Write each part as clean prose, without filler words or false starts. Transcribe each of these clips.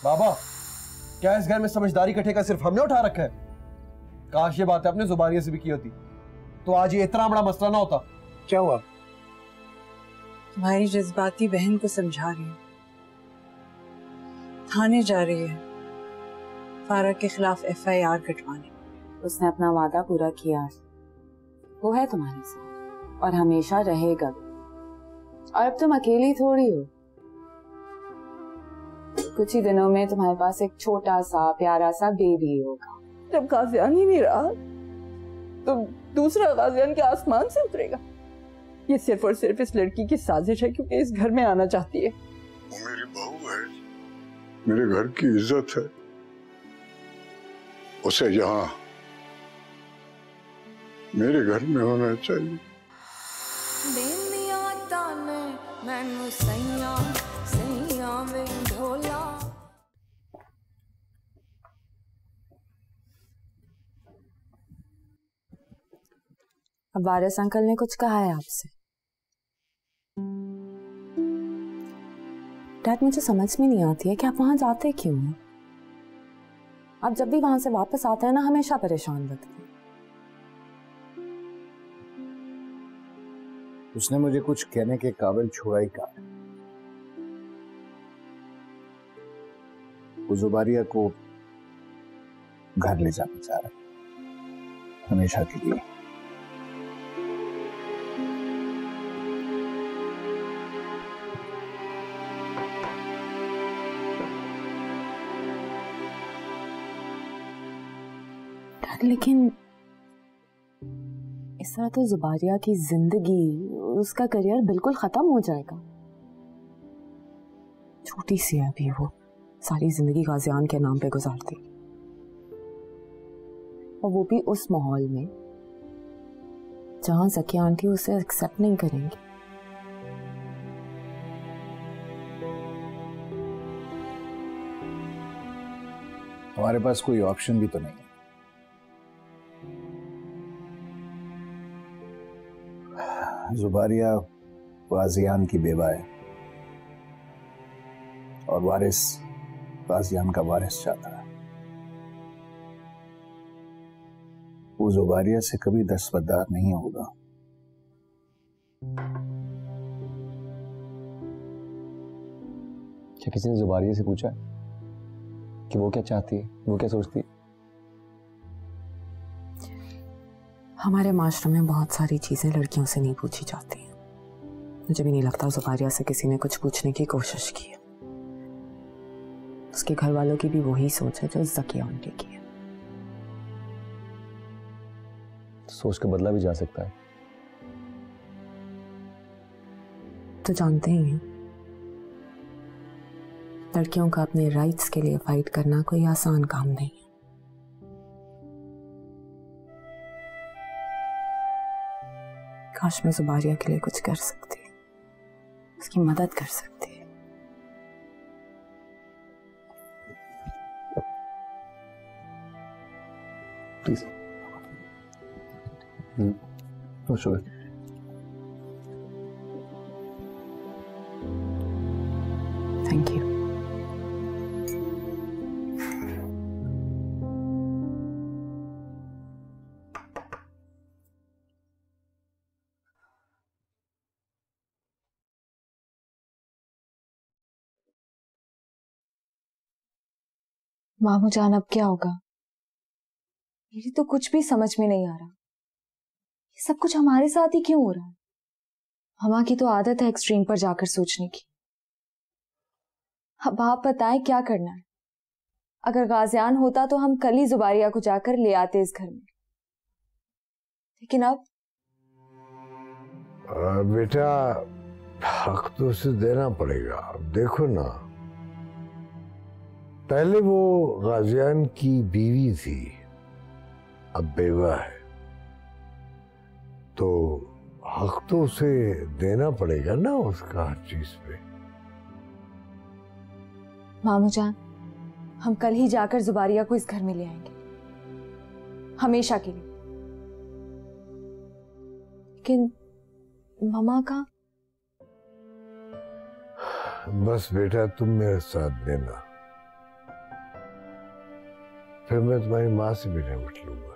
बाबा, क्या इस घर में समझदारी का ठेका सिर्फ हमने उठा रखा है? काश ये बात अपने जुबारिया से भी की होती तो आज ये इतना बड़ा मसला ना होता। क्या हुआ? तुम्हारी जज्बाती बहन को समझा रही हूँ, थाने जा रही है फारक के खिलाफ FIR कटवाने। उसने अपना वादा पूरा किया, वो है तुम्हारे साथ और हमेशा रहेगा। और अब तुम अकेली थोड़ी हो, कुछ ही दिनों में तुम्हारे पास एक छोटा सा प्यारा सा बेबी होगा। जब गाजियान ही नहीं रहा तो दूसरा गाजियान के आसमान से उतरेगा। ये सिर्फ और सिर्फ इस लड़की की साजिश है क्योंकि इस घर में आना चाहती है। वो मेरी बहू है, मेरे घर की इज्जत है, उसे यहाँ मेरे घर में होना चाहिए। अब वारिस अंकल ने कुछ कहा है आपसे? डैड, मुझे समझ में नहीं आती है कि आप वहां जाते क्यों हैं? आप जब भी वहां से वापस आते हैं ना, हमेशा परेशान लगते हैं। उसने मुझे कुछ कहने के काबिल छोड़ा ही कहा। वो जुबारिया को घर ले जाना चाह रहा है हमेशा के लिए। लेकिन इस तरह तो जुबारिया की जिंदगी, उसका करियर बिल्कुल खत्म हो जाएगा। छोटी सी है अभी, वो सारी जिंदगी गाजियान के नाम पे गुजारती, और वो भी उस माहौल में जहां ज़किया आंटी उसे एक्सेप्ट नहीं करेंगी। हमारे पास कोई ऑप्शन भी तो नहीं है। जुबारिया गाजियान की बेवा है और वारिस गाजियान का वारिस चाहता है। वो जुबारिया से कभी दस्तबरदार नहीं होगा। क्या किसी ने जुबारिया से पूछा कि वो क्या चाहती है, वो क्या सोचती है? हमारे माशरे में बहुत सारी चीजें लड़कियों से नहीं पूछी जाती हैं। मुझे भी नहीं लगता जुबारिया से किसी ने कुछ पूछने की कोशिश की है। उसके घर वालों की भी वही सोच है जो ज़किया आंटी की है। सोच के बदला भी जा सकता है। तो जानते ही हैं, लड़कियों का अपने राइट्स के लिए फाइट करना कोई आसान काम नहीं है। काश मैं जुबारिया के लिए कुछ कर सकती, उसकी मदद कर सकती। Please no sugar. Thank you. मामू जान, अब क्या होगा? मेरी तो कुछ भी समझ में नहीं आ रहा। ये सब कुछ हमारे साथ ही क्यों हो रहा है? मामा की तो आदत है एक्सट्रीम पर जाकर सोचने की। अब आप बताएं क्या करना है? अगर गाजियान होता तो हम कल ही जुबारिया को जाकर ले आते इस घर में, लेकिन अब बेटा हक तो उसे देना पड़ेगा। अब देखो ना, पहले वो गाजियान की बीवी थी, अब बेवा है, तो हक तो उसे देना पड़ेगा ना उसका हर चीज पे। मामू जान, हम कल ही जाकर जुबारिया को इस घर में ले आएंगे हमेशा के लिए। लेकिन ममा का? बस बेटा तुम मेरे साथ देना, फिर मैं तुम्हारी माँ से भी निपट लूंगा।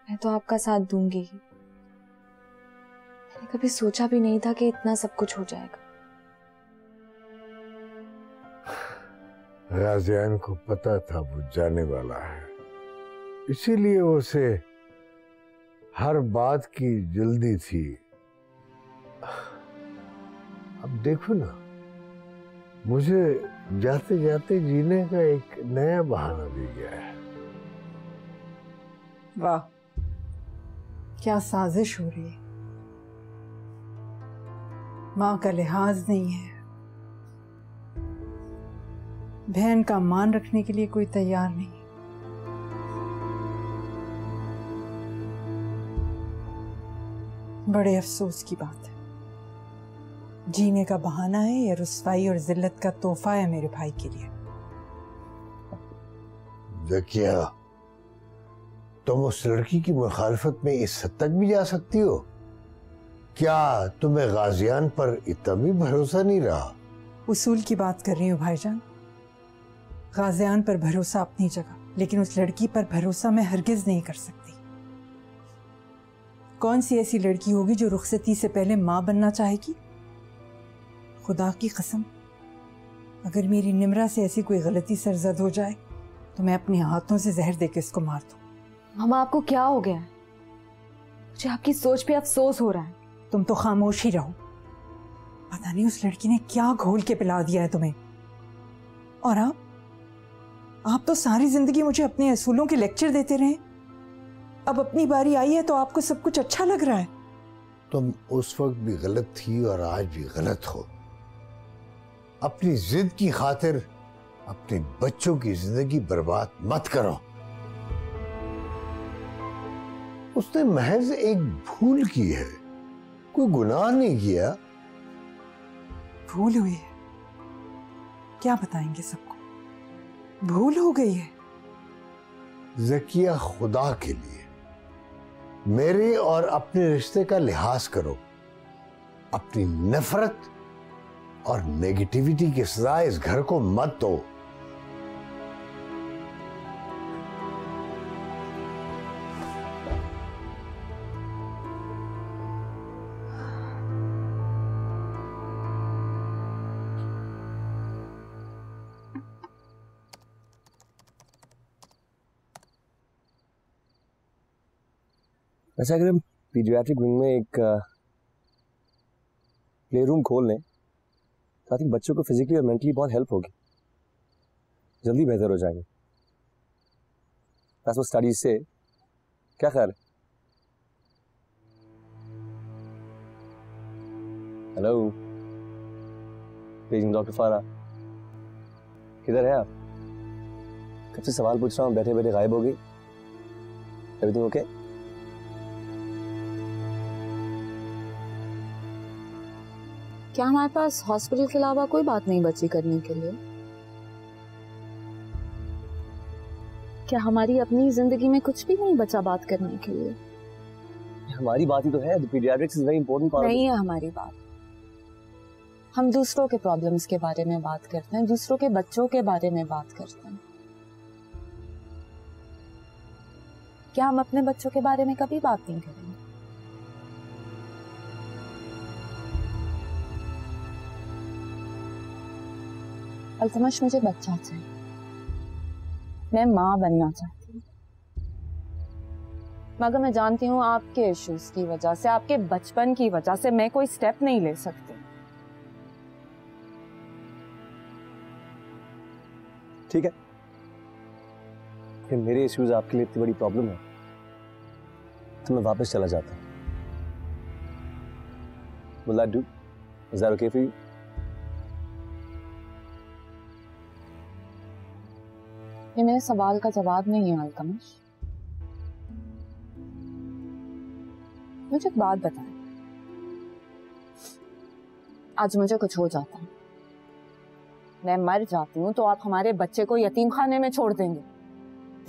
मैं तो आपका साथ दूंगी ही। मैंने कभी सोचा भी नहीं था कि इतना सब कुछ हो जाएगा। गाजियान को पता था वो जाने वाला है, इसीलिए उसे हर बात की जल्दी थी। अब देखो ना, मुझे जाते जाते जीने का एक नया बहाना भी गया है। वाह, क्या साजिश हो रही है। माँ का लिहाज नहीं है, बहन का मान रखने के लिए कोई तैयार नहीं। बड़े अफसोस की बात है। जीने का बहाना है या रुसवाई और जिल्लत का तोहफा है मेरे भाई के लिए। ज़किया, तुम उस लड़की की मुखालफत में इस हद तक भी जा सकती हो? क्या तुम्हें गाजियान पर इतना भी भरोसा नहीं रहा? उसूल की बात कर रही हूँ भाईजान। गाजियान पर भरोसा अपनी जगह, लेकिन उस लड़की पर भरोसा मैं हरगिज नहीं कर सकती। कौन सी ऐसी लड़की होगी जो रुखसती से पहले माँ बनना चाहेगी? खुदा की कसम, अगर मेरी निमरा से ऐसी कोई गलती सरजद हो जाए तो मैं अपने हाथों से जहर देकर इसको मार दूं। मामा, आपको क्या हो गया है? मुझे आपकी सोच पे अफसोस हो रहा है। तुम तो खामोश ही रहो। पता नहीं उस लड़की ने क्या घोल के पिला दिया है तुम्हें। और आप तो सारी जिंदगी मुझे अपने असूलों के लेक्चर देते रहे। अब अपनी बारी आई है तो आपको सब कुछ अच्छा लग रहा है। तुम उस वक्त भी गलत थी और आज भी गलत हो। अपनी जिद की खातिर अपने बच्चों की जिंदगी बर्बाद मत करो। उसने महज एक भूल की है, कोई गुनाह नहीं किया। भूल हुई है? क्या बताएंगे सबको? भूल हो गई है। ज़किया, खुदा के लिए मेरे और अपने रिश्ते का लिहाज करो। अपनी नफरत और नेगेटिविटी की सजा इस घर को मत दो। वैसे अगर हम पीडियाट्रिक विंग में एक प्ले रूम खोल लें, साथ ही बच्चों को फिजिकली और मेंटली बहुत हेल्प होगी, जल्दी बेहतर हो जाएंगे। That's what studies say। क्या ख्याल है? हेलो पेजिंग डॉक्टर फारा, किधर है आप? कब से सवाल पूछ रहा हूँ, बैठे बैठे गायब हो गई। Everything okay? क्या हमारे पास हॉस्पिटल के अलावा कोई बात नहीं बची करने के लिए? क्या हमारी अपनी जिंदगी में कुछ भी नहीं बचा बात करने के लिए? हमारी बात ही तो है। Paediatrics is very important part. नहीं है हमारी बात। हम दूसरों के प्रॉब्लम्स के बारे में बात करते हैं, दूसरों के बच्चों के बारे में बात करते हैं। क्या हम अपने बच्चों के बारे में कभी बात नहीं करेंगे? अल्तमश, मुझे बच्चा चाहिए। मैं माँ बनना चाहती हूँ, मगर मैं जानती हूँ आपके इश्यूज की वजह से, आपके बचपन की वजह से मैं कोई स्टेप नहीं ले सकती। ठीक है, कि मेरे इश्यूज आपके लिए इतनी बड़ी प्रॉब्लम है तो मैं वापस चला जाता हूँ। Will that do? Is that okay for you? ये मेरे सवाल का जवाब नहीं है अल्तमश। मुझे एक बात बताएं, आज मुझे कुछ हो जाता है, मैं मर जाती हूँ, तो आप हमारे बच्चे को यतीम खाने में छोड़ देंगे?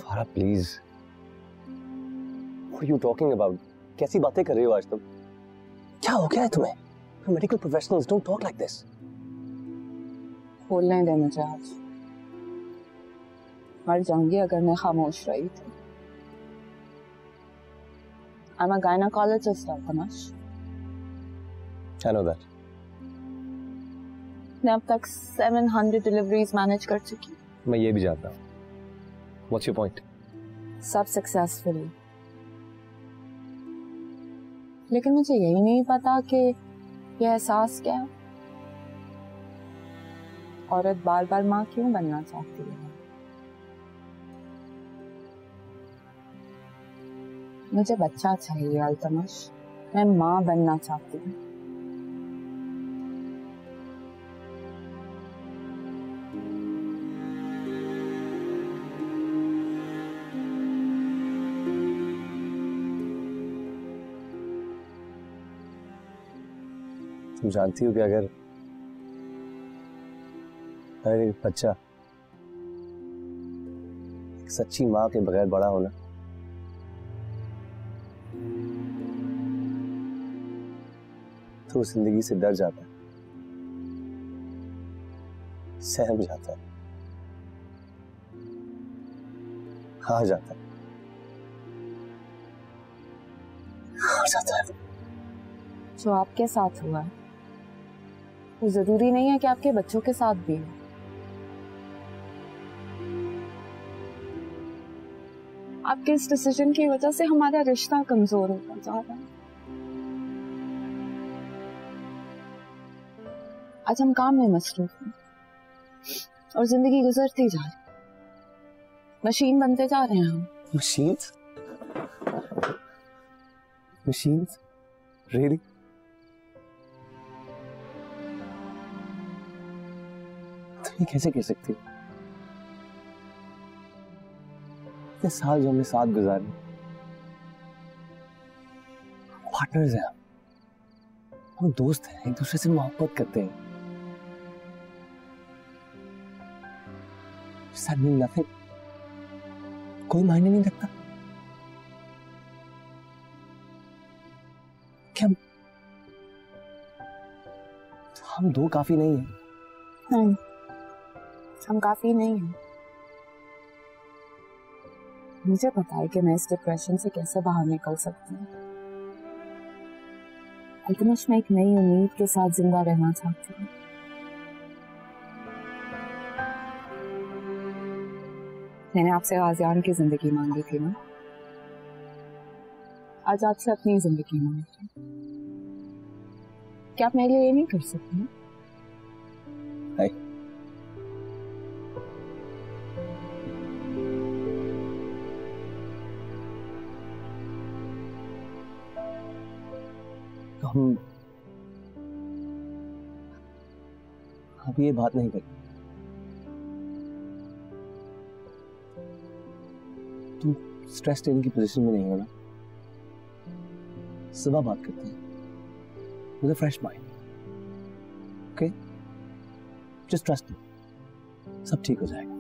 फारा please, What are you talking about? कैसी बातें कर रही हो आज तुम? क्या हो गया है तुम्हें? Medical professionals don't talk like this. बोलने दे मुझे आज। मर जाऊंगी अगर मैं खामोश रही तो। I'm a gynecologist, Altamash. I know that. मैं अब तक 700 डिलीवरीज मैनेज कर चुकी हूँ। मैं ये भी जानता हूँ। What's your point? सब सक्सेसफुली। लेकिन मुझे यही नहीं पता कि ये एहसास क्या है। औरत बार बार माँ क्यों बनना चाहती है? मुझे बच्चा चाहिए अल्तमश, मैं माँ बनना चाहती हूँ। तुम जानती हो कि अगर एक बच्चा एक सच्ची माँ के बगैर बड़ा होना तो जिंदगी से डर जाता है, सहम जाता है, हार जाता है, हार जाता है। जो आपके साथ हुआ है वो जरूरी नहीं है कि आपके बच्चों के साथ भी हो। आपके इस डिसीजन की वजह से हमारा रिश्ता कमजोर होता जा रहा है। आज हम काम में मसरूफ हैं और जिंदगी गुजरती जा रही, मशीन बनते जा रहे हैं हम। मशीन्स? मशीन्स? रियली? तुम ये कैसे कह सकती हो? इतने साल जो हमने साथ गुजारे, पार्टनर्स हैं हम दोस्त हैं, एक दूसरे से मोहब्बत करते हैं। Does that mean nothing? कोई मायने नहीं रखता क्या? हम दो काफी नहीं हैं? नहीं, हम काफी नहीं हैं। मुझे पता है कि मैं इस डिप्रेशन से कैसे बाहर निकल सकती हूँ। अल्तमश, मैं एक नई उम्मीद के साथ जिंदा रहना चाहती हूँ। मैंने आपसे गाजियान की जिंदगी मांगी थी ना, आज आपसे अपनी जिंदगी मांगती हूँ। क्या आप मेरे लिए ये नहीं कर सकते हैं? तो हम अभी ये बात नहीं करें। तुम स्ट्रेस लेने की पोजीशन में नहीं हो ना, सुबह बात करते हैं with a fresh mind. Okay, just trust me, सब ठीक हो जाएगा।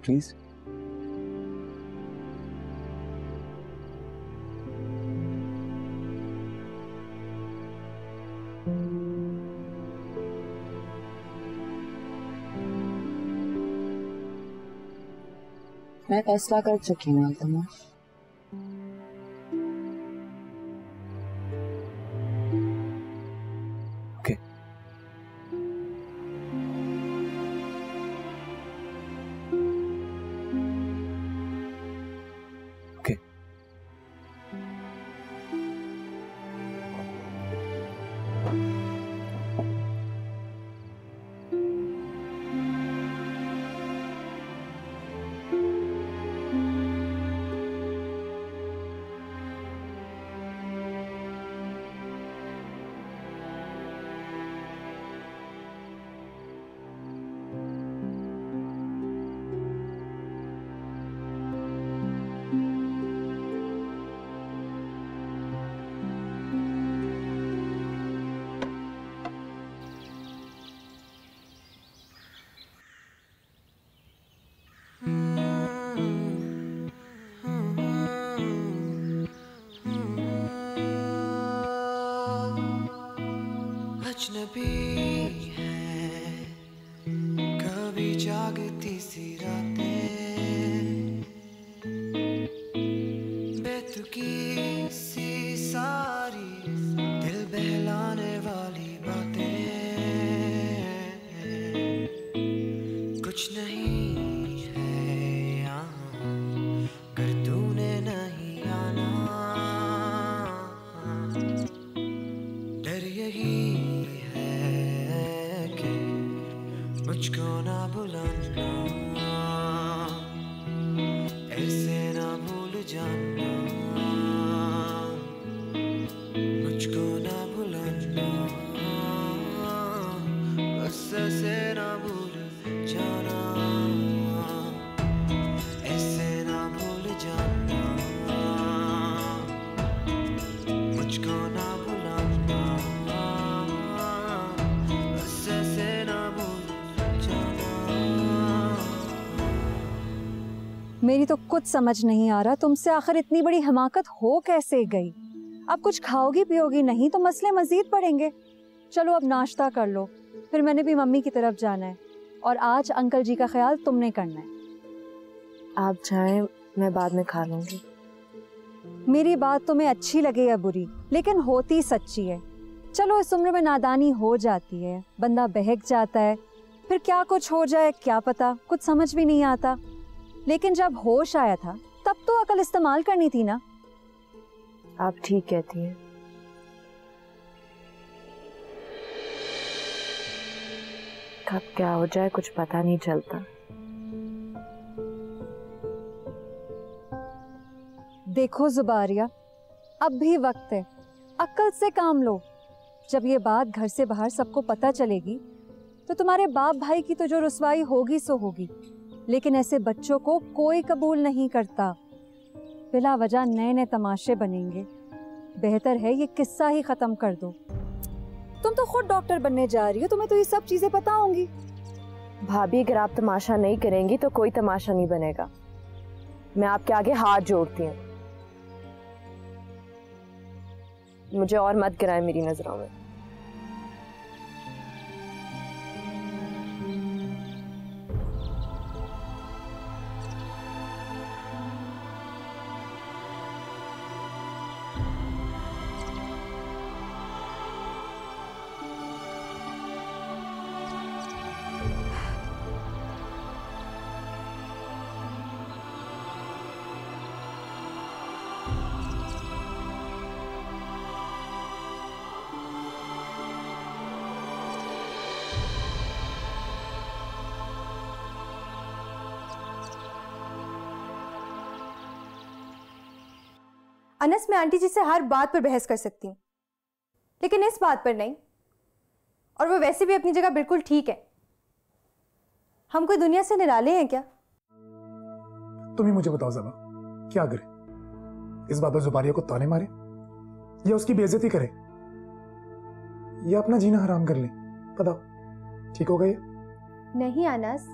प्लीज। मैं फैसला कर चुकी हूँ अल्तमश। Okay, okay. अजनबी है कभी जा जागती सी रातें, बेतुकी सी सारी दिल बहलाने वाली बातें, कुछ नहीं है यहाँ कर तूने नहीं आना, डर यही है कि मुझको ना बुलाना, ऐसे ना भूल जाना, मुझको ना बुलाना, बस ऐसे ना भूल जाना, ऐसे ना भूल जाना, मुझको ना बुलाना, बस ऐसे ना भूल जाना। मेरी तो कुछ समझ नहीं आ रहा तुमसे आखिर इतनी बड़ी हमाकत हो कैसे गई। अब कुछ खाओगी पियोगी नहीं तो मसले मजीद बढ़ेंगे। चलो अब नाश्ता कर लो, फिर मैंने भी मम्मी की तरफ जाना है और आज अंकल जी का ख्याल तुमने करना है। आप जाएं, मैं बाद में खा लूंगी। मेरी बात तुम्हें अच्छी लगे या बुरी, लेकिन होती सच्ची है। चलो इस उम्र में नादानी हो जाती है, बंदा बहक जाता है, फिर क्या कुछ हो जाए क्या पता, कुछ समझ भी नहीं आता। लेकिन जब होश आया था तब तो अकल इस्तेमाल करनी थी ना। आप ठीक कहती हैं। कब क्या हो जाए कुछ पता नहीं चलता। देखो जुबारिया, अब भी वक्त है, अक्ल से काम लो। जब ये बात घर से बाहर सबको पता चलेगी तो तुम्हारे बाप भाई की तो जो रुसवाई होगी सो होगी, लेकिन ऐसे बच्चों को कोई कबूल नहीं करता। बिला वजह नए नए तमाशे बनेंगे। बेहतर है ये किस्सा ही खत्म कर दो। तुम तो खुद डॉक्टर बनने जा रही हो, तुम्हें तो ये सब चीजें पता होंगी। भाभी अगर आप तमाशा नहीं करेंगी तो कोई तमाशा नहीं बनेगा। मैं आपके आगे हाथ जोड़ती हूँ, मुझे और मत गिराएं मेरी नजरों में। अनस, मैं आंटी जी से हर बात पर बहस कर सकती हूँ, लेकिन इस बात पर नहीं। और वो वैसे भी अपनी जगह बिल्कुल ठीक है। हम कोई दुनिया से निराले हैं क्या? तुम ही मुझे बताओ ज़बा, क्या करे? इस बात पर जुबारिया को ताने मारे या उसकी बेइज्जती करे या अपना जीना हराम कर ले? बताओ, ठीक होगा ये? नहीं अनस,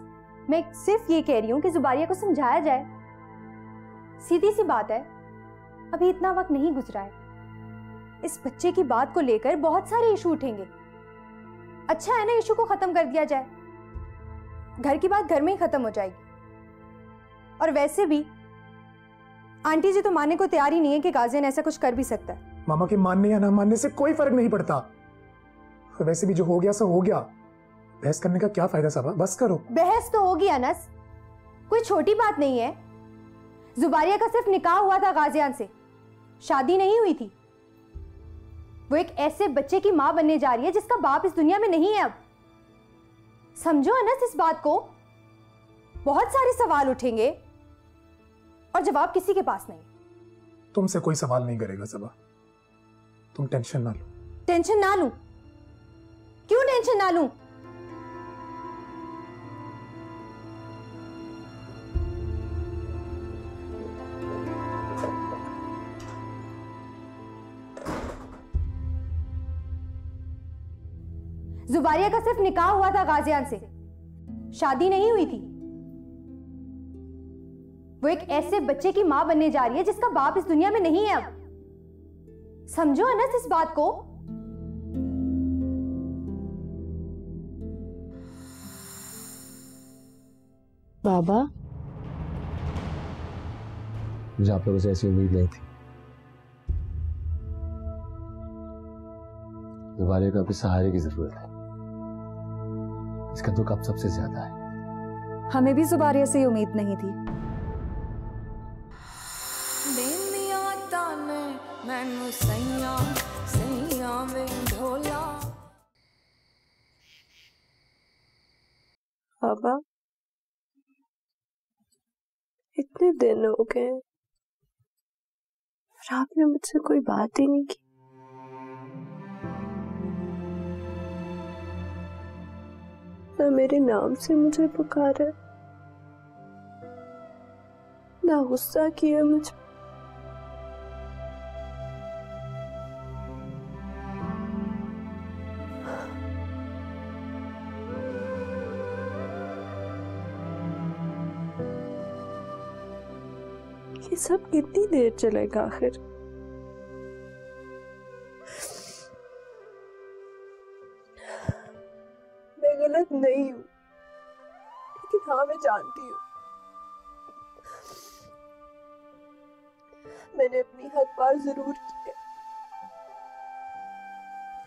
मैं सिर्फ ये कह रही हूँ कि जुबारिया को समझाया जाए। सीधी सी बात है, अभी इतना वक्त नहीं गुजरा है। इस बच्चे की बात को लेकर बहुत सारे इशू उठेंगे। अच्छा है ना, इशू को खत्म कर दिया जाए, घर की बात घर में ही खत्म हो जाएगी। और वैसे भी आंटी जी तो मानने को तैयार ही नहीं है कि गाजियन ऐसा कुछ कर भी सकता है। मामा के मानने या ना मानने से कोई फर्क नहीं पड़ता। वैसे भी जो हो गया सो हो गया, बहस करने का क्या फायदा सबा? बस करो। बहस तो होगी अनस, कोई छोटी बात नहीं है। जुबारिया का सिर्फ निकाह हुआ था गाजियान से, शादी नहीं हुई थी। वो एक ऐसे बच्चे की मां बनने जा रही है जिसका बाप इस दुनिया में नहीं है अब। समझो अनस इस बात को। बहुत सारे सवाल उठेंगे और जवाब किसी के पास नहीं। तुमसे कोई सवाल नहीं करेगा सबा, तुम टेंशन ना लो। टेंशन ना लूं? क्यों टेंशन ना लूं? जुबारिया का सिर्फ निकाह हुआ था गाजियान से, शादी नहीं हुई थी। वो एक ऐसे बच्चे की मां बनने जा रही है जिसका बाप इस दुनिया में नहीं है अब। समझो अनस इस बात को। बाबा, मुझे आप लोगों से ऐसी उम्मीद नहीं थी। ज़ुबारिया को अपने सहारे की जरूरत है। इसका दुख अब सबसे ज्यादा है। हमें भी ज़ुबारिया से उम्मीद नहीं थी। बाबा, इतने दिन हो गए और आपने मुझसे कोई बात ही नहीं की। ना मेरे नाम से मुझे पुकारा, ना गुस्सा किया मुझ पर। ये सब कितनी देर चलेगा आखिर? मैं गलत नहीं हूं, लेकिन हाँ मैं जानती हूँ मैंने अपनी हद पार जरूर की है,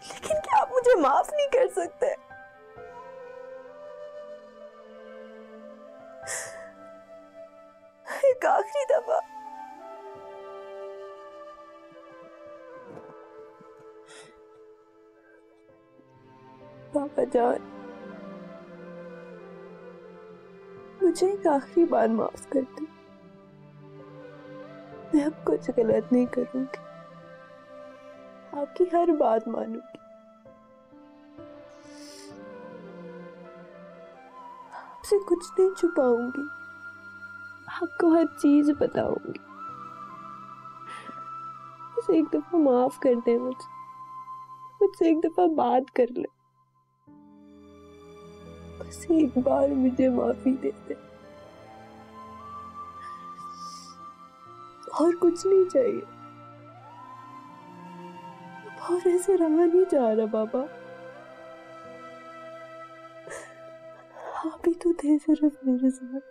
लेकिन क्या आप मुझे माफ नहीं कर सकते? एक आखिरी दफा पापा जान, मुझे एक आखिरी बार माफ कर दो। मैं अब कुछ गलत नहीं करूंगी, आपकी हर बात मानूंगी, आपसे कुछ नहीं छुपाऊंगी, आपको हर चीज बताऊंगी। बस एक दफा माफ कर दे मुझसे एक दफा बात कर ले, बस एक बार मुझे माफी दे दे, और कुछ नहीं चाहिए। और ऐसे रहा नहीं जा रहा बाबा, आप ही तो थे सिर्फ मेरे साथ।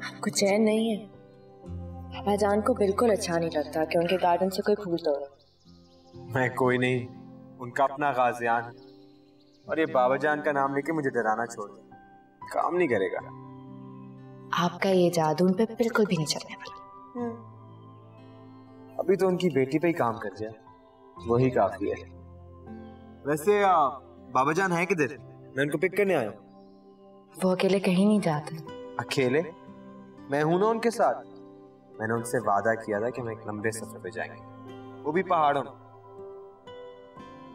आपको चैन नहीं है? पापा जान को बिल्कुल अच्छा नहीं लगता कि उनके गार्डन से कोई फूल तोड़े। मैं कोई नहीं, उनका अपना गाजियान, और ये बाबा जान का नाम लेके मुझे डराना छोड़ दे, काम नहीं करेगा। आपका ये जादू उन पे बिल्कुल भी नहीं चलने वाला। अभी तो उनकी बेटी पे ही काम कर जाए, वही काफी है। वैसे बाबा जान है किधर? मैं उनको पिक करने आया हूँ। वो अकेले कहीं नहीं जाते। अकेले? मैं हूं ना उनके साथ। मैंने उनसे वादा किया था कि हम एक लंबे सफर पे जाएंगे, वो भी पहाड़ों में।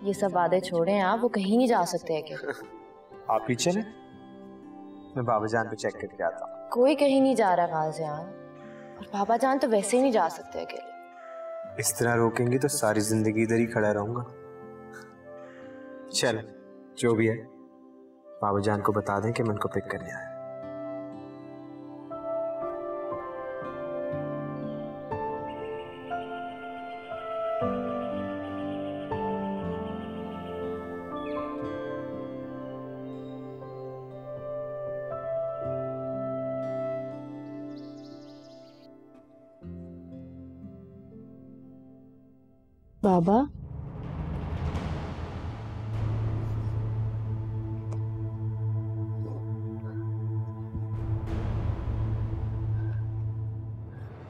ये सब वादे छोड़े आप, वो कहीं नहीं जा सकते अकेले। आप ही चले, मैं बाबा जान पे चेक करके आता हूँ। कोई कहीं नहीं जा रहा गाजियान, और बाबा जान तो वैसे ही नहीं जा सकते अकेले। इस तरह रोकेंगे तो सारी जिंदगी इधर ही खड़ा रहूंगा। चल जो भी है, बाबा जान को बता दें कि मैं उनको पिक करने आया। बाबा,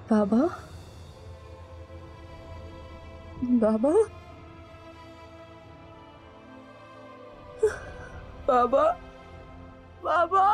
बाबा, बाबा, बाबा, बाबा,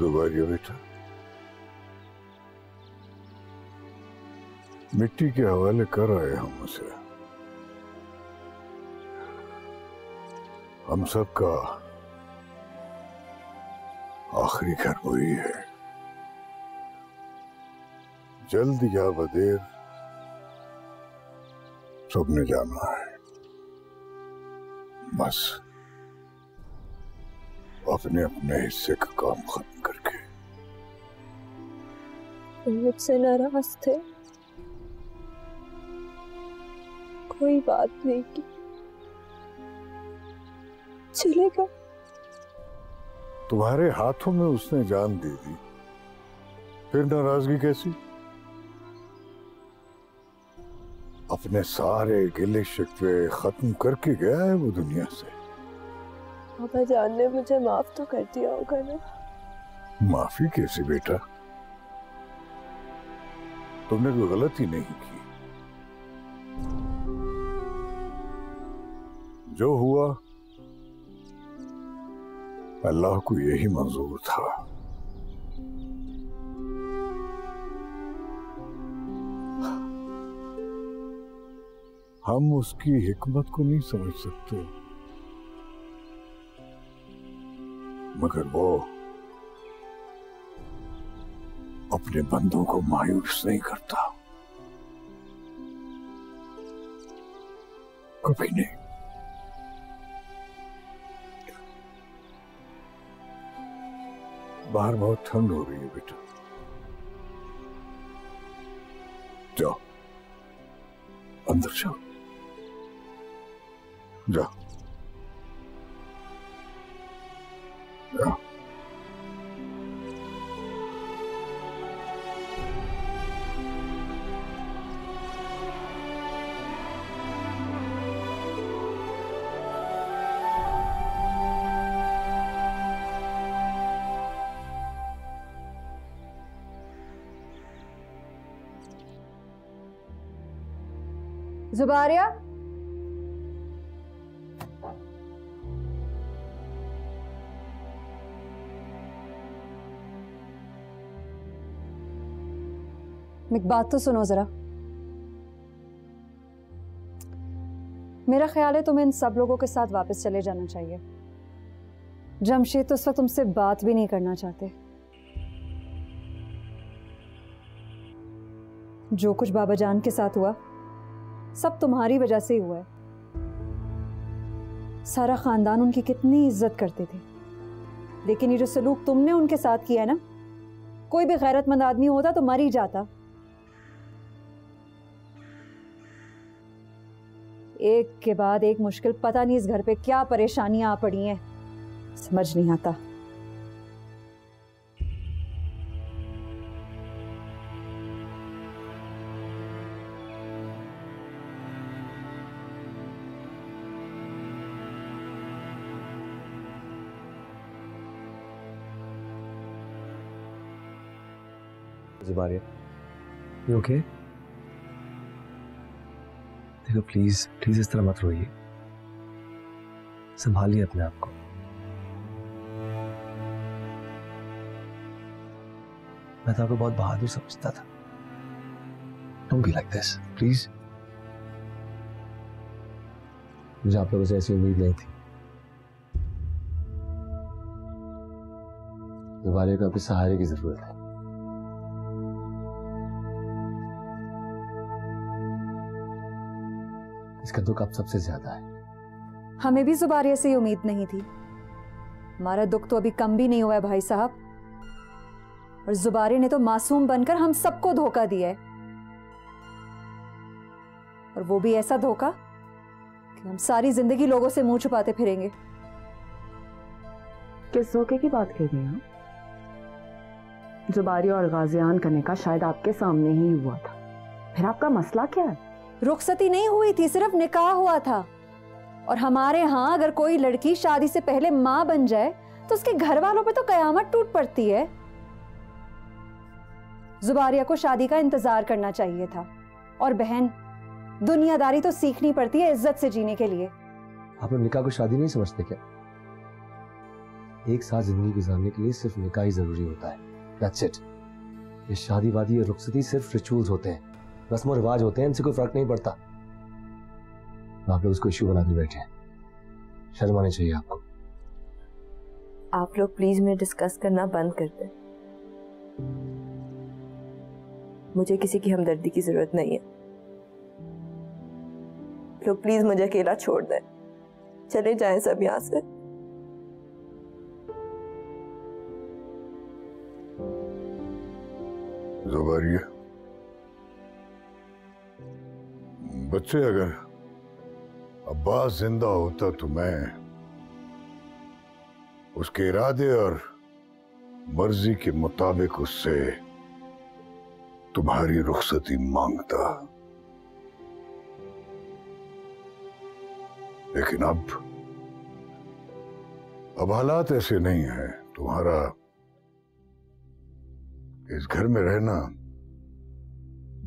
जुबारिया बेटा, मिट्टी के हवाले कर आए हम उसे। हम सबका आखिरी घर वही है। जल्द या बदेर सबने जाना है। बस अपने अपने हिस्से का काम खत्म करके। मुझसे नाराज थे, कोई बात नहीं की, चलेगा। तुम्हारे हाथों में उसने जान दे दी, फिर नाराजगी कैसी? अपने सारे गिले शिकवे खत्म करके गया है वो दुनिया से। पापा जान ने मुझे माफ तो कर दिया होगा ना? माफी कैसे बेटा? तुमने कोई गलती नहीं की। जो हुआ अल्लाह को यही मंजूर था। हम उसकी हिकमत को नहीं समझ सकते, मगर वो अपने बंदों को मायूस नहीं करता, कभी नहीं। बाहर बहुत ठंड हो रही है बेटा, जाओ अंदर जाओ, जाओ जाओ। जुबारिया, एक बात तो सुनो जरा। मेरा ख्याल है तुम्हें इन सब लोगों के साथ वापस चले जाना चाहिए। जमशेद तो उस वक्त तुमसे बात भी नहीं करना चाहते। जो कुछ बाबा जान के साथ हुआ सब तुम्हारी वजह से ही हुआ है। सारा खानदान उनकी कितनी इज्जत करते थे, लेकिन ये जो सलूक तुमने उनके साथ किया है ना, कोई भी गैरतमंद आदमी होता तो मर ही जाता। एक के बाद एक मुश्किल, पता नहीं इस घर पे क्या परेशानियां आ पड़ी हैं, समझ नहीं आता। Zubaria, you okay? देखो प्लीज प्लीज इस तरह मत रोइए, संभालिए अपने आप को। मैं तो आपको बहुत बहादुर समझता था। Don't be like this, please. मुझे आप लोगों से ऐसी उम्मीद नहीं थी। जुबारिया को आपके सहारे की जरूरत है। इसका दुख अब सबसे ज्यादा है। हमें भी जुबारिया से उम्मीद नहीं थी। हमारा दुख तो अभी कम भी नहीं हुआ है भाई साहब, और जुबारिया ने तो मासूम बनकर हम सबको धोखा दिया है, और वो भी ऐसा धोखा कि हम सारी जिंदगी लोगों से मुंह छुपाते फिरेंगे। किस धोखे की बात कर रही हैं? जुबारिया और गाजियान का निकाह शायद आपके सामने ही हुआ था, फिर आपका मसला क्या है? रुखसती नहीं हुई थी, सिर्फ निकाह हुआ था। और हमारे यहाँ अगर कोई लड़की शादी से पहले माँ बन जाए तो उसके घर वालों पे तो कयामत टूट पड़ती है। जुबारिया को शादी का इंतजार करना चाहिए था। और बहन, दुनियादारी तो सीखनी पड़ती है इज्जत से जीने के लिए। आप लोग निकाह को शादी नहीं समझते क्या? एक साथ जिंदगी गुजारने के लिए सिर्फ निकाह ही जरूरी होता है। That's it। ये शादी वादी और रुखसती सिर्फ रिचुअल्स होते हैं, रस्म और रिवाज होते हैं, इनसे कोई फर्क नहीं पड़ता। आप लोग इसको इश्यू बना के बैठे हैं, शर्म आनी चाहिए आपको। आप लोग प्लीज मुझे डिस्कस करना बंद कर दें। मुझे किसी की हमदर्दी की जरूरत नहीं है। लोग प्लीज मुझे अकेला छोड़ दें, चले जाएं सब यहाँ से। ज़ुबारिया, बच्चे अगर अब्बास जिंदा होता तो मैं उसके इरादे और मर्जी के मुताबिक उससे तुम्हारी रुखसती मांगता, लेकिन अब हालात ऐसे नहीं हैं। तुम्हारा इस घर में रहना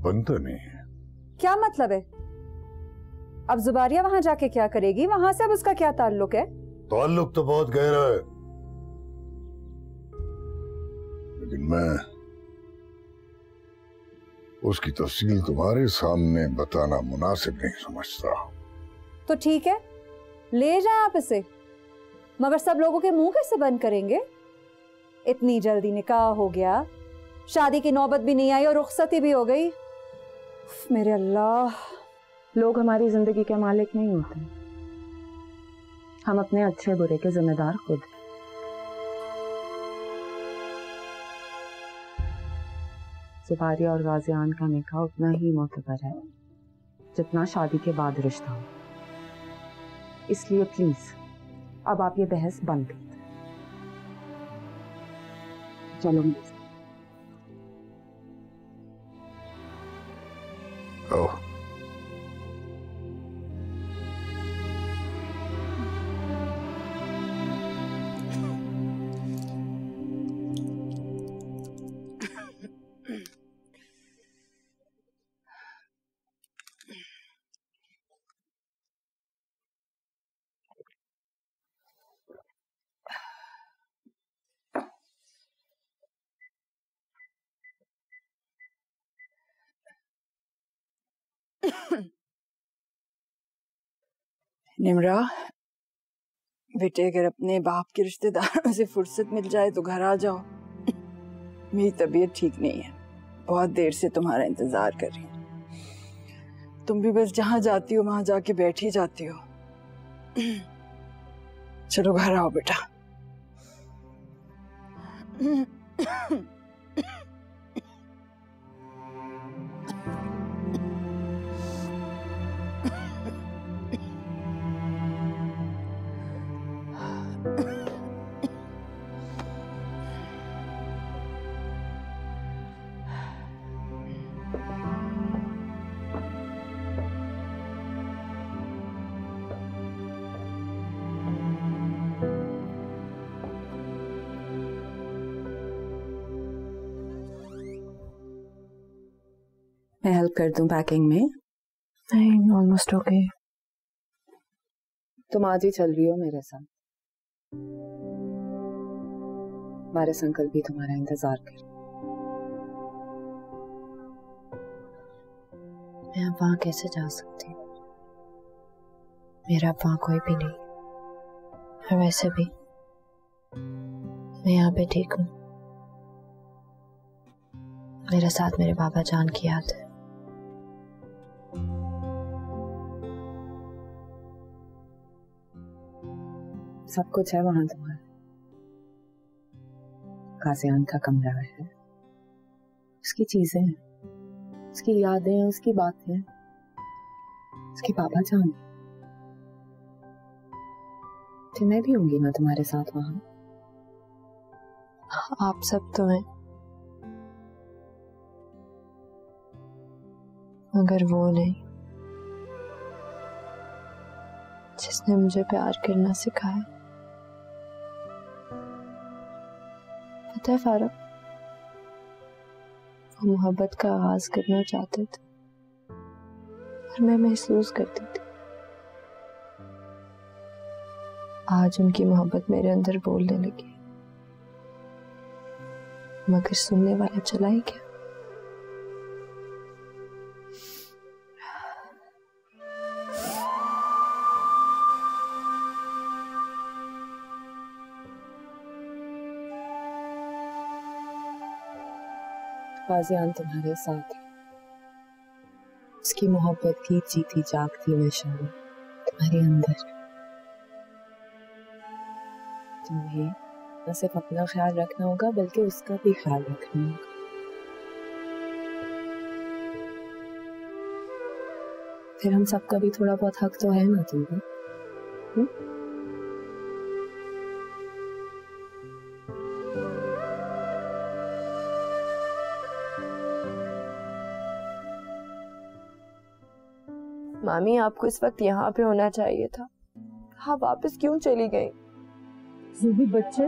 बनता नहीं है। क्या मतलब है? अब जुबारिया वहां जाके क्या करेगी? वहां से अब उसका क्या ताल्लुक है? ताल्लुक तो बहुत गहरा है, लेकिन मैं उसकी तफसील तुम्हारे सामने बताना मुनासिब नहीं समझता। तो ठीक है, ले जाएं आप इसे, मगर सब लोगों के मुंह कैसे बंद करेंगे? इतनी जल्दी निकाह हो गया, शादी की नौबत भी नहीं आई और रुखसती भी हो गई। मेरे अल्लाह। लोग हमारी जिंदगी के मालिक नहीं होते, हम अपने अच्छे बुरे के जिम्मेदार खुद। जुबारिया और गाजियान का निकाह उतना ही मोतबर है जितना शादी के बाद रिश्ता हो। इसलिए प्लीज अब आप ये बहस बंद कर दें। चलो निमरा बेटे, अगर अपने बाप के रिश्तेदारों से फुर्सत मिल जाए तो घर आ जाओ। मेरी तबीयत ठीक नहीं है, बहुत देर से तुम्हारा इंतजार कर रही हूँ। तुम भी बस जहाँ जाती हो वहां जाके बैठ ही जाती हो। चलो घर आओ बेटा। मैं हेल्प कर दूं पैकिंग में? नहीं, ऑलमोस्ट ओके। तुम आज ही चल रही हो मेरे साथ। वारिस अंकल भी तुम्हारा इंतजार कर। मैं अब वहां कैसे जा सकती हूँ? मेरा अब वहां कोई भी नहीं, और वैसे भी मैं यहाँ पे ठीक हूँ। मेरे साथ मेरे बाबा जान की याद है। सब कुछ है वहां तुम्हारा। गाजियान का कमरा है, उसकी चीजें हैं, उसकी यादें हैं, उसकी बातें, उसके बाबा जान। तो मैं भी होंगी ना तुम्हारे साथ वहां। आप सब तो हैं, मगर वो नहीं जिसने मुझे प्यार करना सिखाया। पता है फारूक, वो मोहब्बत का आगाज करना चाहते थे और मैं महसूस करती थी आज उनकी मोहब्बत मेरे अंदर बोलने लगी, मगर सुनने वाला चला ही क्या। गाजियान तुम्हारे साथ है, उसकी मोहब्बत की जीती जागती निशानी तुम्हारे अंदर। तुम्हें न सिर्फ अपना ख्याल रखना होगा बल्कि उसका भी ख्याल रखना होगा। फिर हम सबका भी थोड़ा बहुत हक तो है ना तुम्हें। मामी, आपको इस वक्त यहाँ पे होना चाहिए था। आप वापस क्यों चली गई? ज़िद्दी बच्चे,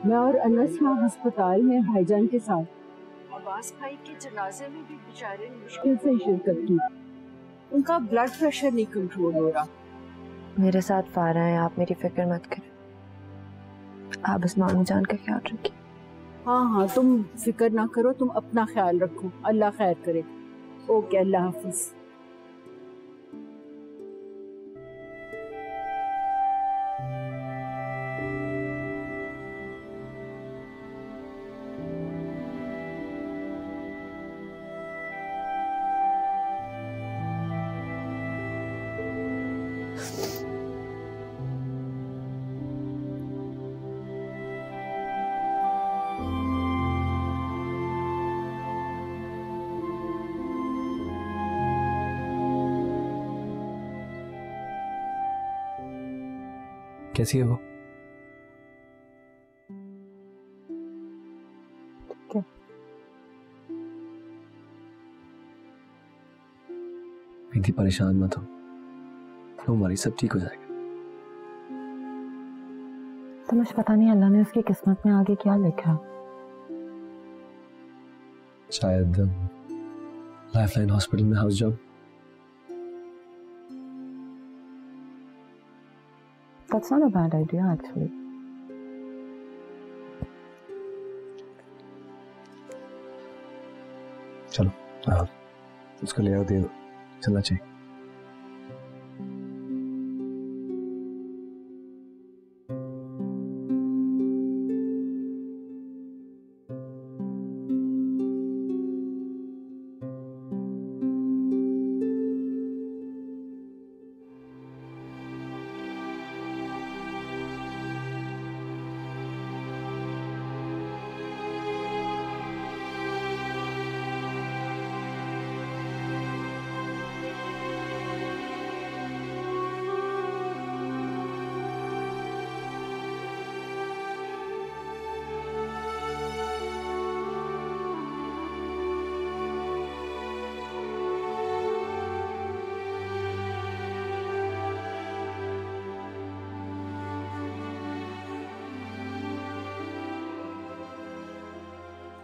मैं और अनस यहाँ अस्पताल में भाईजान के साथ। अब्बास भाई के जनाजे में भी बेचारे मुश्किल से शिरकत की। उनका ब्लड प्रेशर नहीं कंट्रोल हो रहा। मेरे साथ फारा है, आप मेरी फिक्र मत करें। आप बस मामू जान का ख्याल रखिए। हाँ हाँ, तुम फिक्र ना करो, तुम अपना ख्याल रखो। अल्लाह खैर करे। ओके, अल्लाह हाफिज। कैसी है वो? क्या? इतनी परेशान मत हो, हमारी सब ठीक हो जाएगा। तो मुझे पता नहीं अल्लाह ने उसकी किस्मत में आगे क्या लिखा। शायद लाइफलाइन हॉस्पिटल में house job. That's not a bad idea actually. चलो उसको ले आओ, दे दो, चलना चाहिए।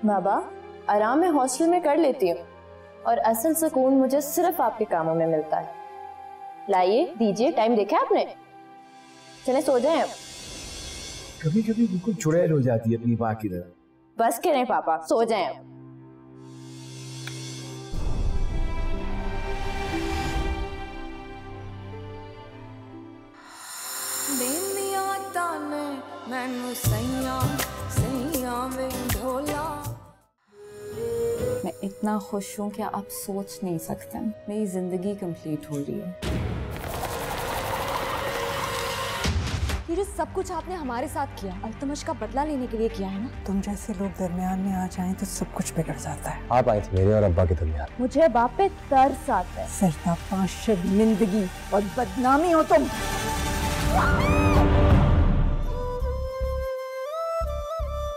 बाबा, आराम मैं हॉस्टल में कर लेती हूँ और असल सुकून मुझे सिर्फ आपके कामों में मिलता है। लाइए, दीजिए, टाइम देखा आपने? चले सो जाएं अब। कभी कभी बिल्कुल चुड़ैल हो जाती है अपनी माँ की तरह। बस करें पापा, सो जाएं अब। मैं इतना खुश हूँ कि आप सोच नहीं सकते। मेरी जिंदगी कंप्लीट हो रही है। ये जो सब कुछ आपने हमारे साथ किया, अल्तमश का बदला लेने के लिए किया है ना? तुम जैसे लोग दरमियान में आ जाएं तो सब कुछ बिगड़ जाता है। आप आए थे मेरे और अब्बा के दरमियान। मुझे बाप पे तरस आता है। सरतापा, शर्मिंदगी और बदनामी हो तुम।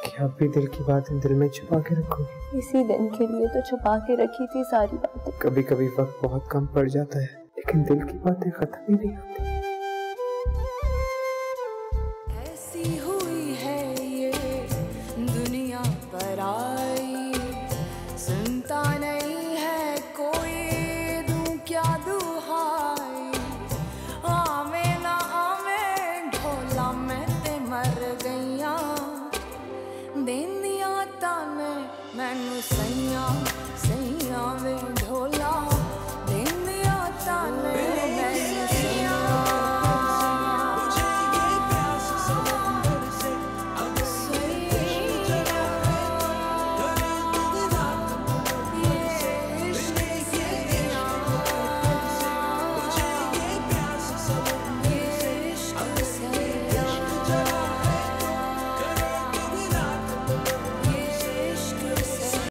क्या आप भी दिल की बातें दिल में छुपा के रखोगे? इसी दिन के लिए तो छुपा के रखी थी सारी बातें। कभी कभी वक्त बहुत कम पड़ जाता है, लेकिन दिल की बातें खत्म ही नहीं होती।